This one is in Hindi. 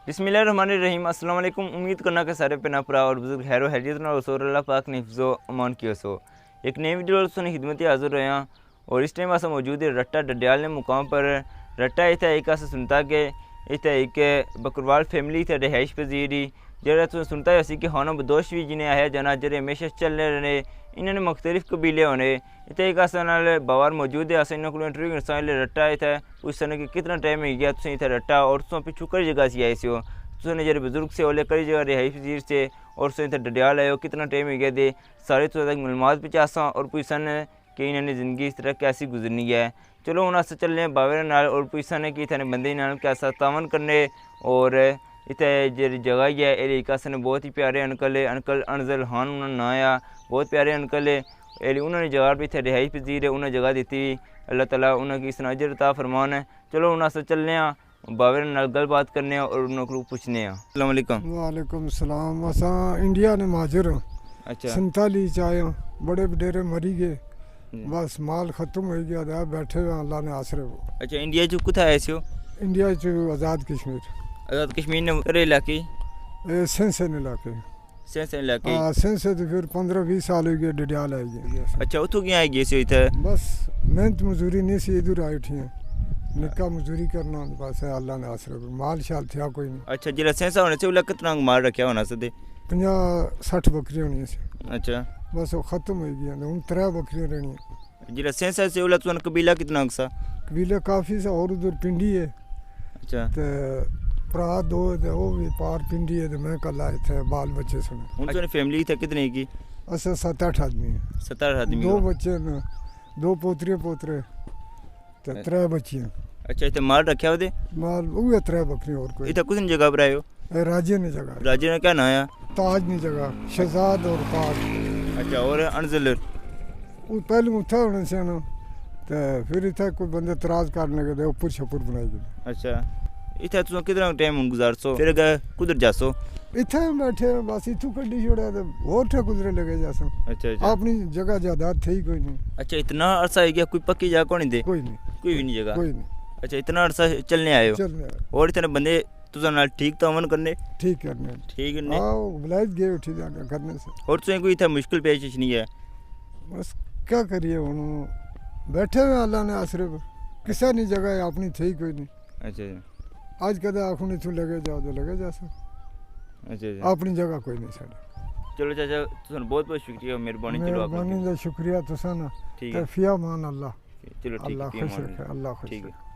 बिस्मिल्लाहिर्रहमानिर्रहीम। अस्सलाम वालेकुम। उम्मीद करना कि सारे पेना भरा और बुजुर्ग खैर व हैरियत और रसूल अल्लाह पाक ने हिफ्ज़ो अमान किया सो। एक नई वीडियो सुनी खिदमत हाज़िर रहे हैं और इस टाइम असा मौजूद है रट्टा डडियाल ने मुकाम पर। रट्टा इतना एक अस सुनता कि इतना एक बकरवाल फैमिली इतना रिहाइश पजीरी जरा तो सुनता है असी कि खाना बदोश भी जिन्हें आया जाना जरे हमेशा चलने रहने इन्होंने मुख्तलिफ कबीले होने इतना एक अस बावर मौजूद है। अस इन्हों को इंटरव्यू करसा रट्टा इतना उस समय कि कितना टाइम हो गया तुम इतना रट्टा और तुम पिछू कई जगह से आए हो तुमने जरे बुजुर्ग से ओले कई जगह रिहाइश पजीर से और तुम इतना डडियाल आए हो कितना टाइम हो गया दे सारे तो तक मालूमात पचासा और पूछन कि इन्होंने ज़िंदगी इस तरह कैसी गुजरनी है। चलो हूँ अस चलने बावे नाल और पूछने कि इतने बंदे नाल कैसा तावन करने और इतने जी जगह ही है ये एक अस ने बहुत ही प्यारे अंकल है अंकल अनजल खान उन्होंने ना आ बहुत प्यारे अंकल है ये उन्होंने जगह भी इतने रिहाइश पजीर है उन्हें जगह दी अल्लाह ताला उन्होंने इस नजर ता फरमान है। चलो हूँ अस चलने बावे नाल गलबात करने और उन्होंने पूछने। अस्सलाम वालेकुम। वालेकुम सलाम। असा इंडिया ने माजर हूँ। अच्छा 47 आए बड़े बडेरे मरी गए बस माल खत्म हो गया था बैठे हुए अल्लाह ने आसरे वो। अच्छा इंडिया जो कुछ आए हो? इंडिया जो आज़ाद कश्मीर ने करे इलाके सेंसन इलाके इलाके हाँ सेंसे तो फिर 15-20 साल हो गए डडियाल आई गए। अच्छा उतो क्या आई गए से इधर बस मेहनत मजदूरी नहीं सी इधर आई उठी है निक्का मजदूरी करना बस अल्लाह ने आसरे माल शाल था कोई नहीं। अच्छा जिला सेंसा होने से उला कितना माल रखा होना सदे 50-60 बकरी होनी से। अच्छा बस वो खत्म हो गया हूँ 3 बकरियाँ रहनी जिला सेंसा से उला तुम कबीला कितना सा? कबीला काफ़ी सा और उधर पिंडी है। अच्छा तो भरा 2 वो भी पार पिंडी है तो मैं कल आए थे बाल बच्चे सुने। उनकी फैमिली थे कितने की? अच्छा 7-8 आदमी है। 7-8 आदमी 2 बच्चे न 2 पोतरे तो 3 बच्चियाँ। अच्छा इतने माल रखा होते माल वो 3 बकरी और कोई इतना कुछ जगह पर आयो राज्य ने जगह राज्य ने क्या ना आया ताज ने जगह शहजाद और ताज। अच्छा और अनजल वो पहले उठा होने से ना तो फिर इतना कोई बंदे तराज करने के ऊपर छपुर बनाई गई। अच्छा इतना तुम कितना टाइम गुजारसो फिर कुधर जासो? इतना बैठे बस इतू कड्डी छोड़ा तो और ठे गुजरे लगे जासो। अच्छा अच्छा अपनी जगह जायदाद थी कोई नहीं। अच्छा इतना अरसा हो गया कोई पक्की जगह कौन दे? कोई नहीं कोई भी नहीं जगह। कोई नहीं। अच्छा इतना अरसा चलने आए हो और इतने बंदे तुझे नाल ठीक तावन करने ठीक करने ठीक करने आओ बुलाइज गए उठी जाने करने से और तुम्हें कोई इतना मुश्किल पेश नहीं है? बस क्या करिए हूँ बैठे हुए अल्लाह ने आसरे पर किसी नहीं जगह अपनी थी कोई नहीं। अच्छा आज कदे आँखों नहीं तू लगे जाओ तो लगे जा सो अच्छा अपनी जगह कोई नहीं साढ़े। चलो चाचा तुम बहुत बहुत शुक्रिया मेहरबानी। चलो मेहरबानी का शुक्रिया तुसा ना ठीक है फिया मान अल्लाह चलो ठीक अल्लाह है खुश रखे अल्लाह खुश ठीक है। रखे।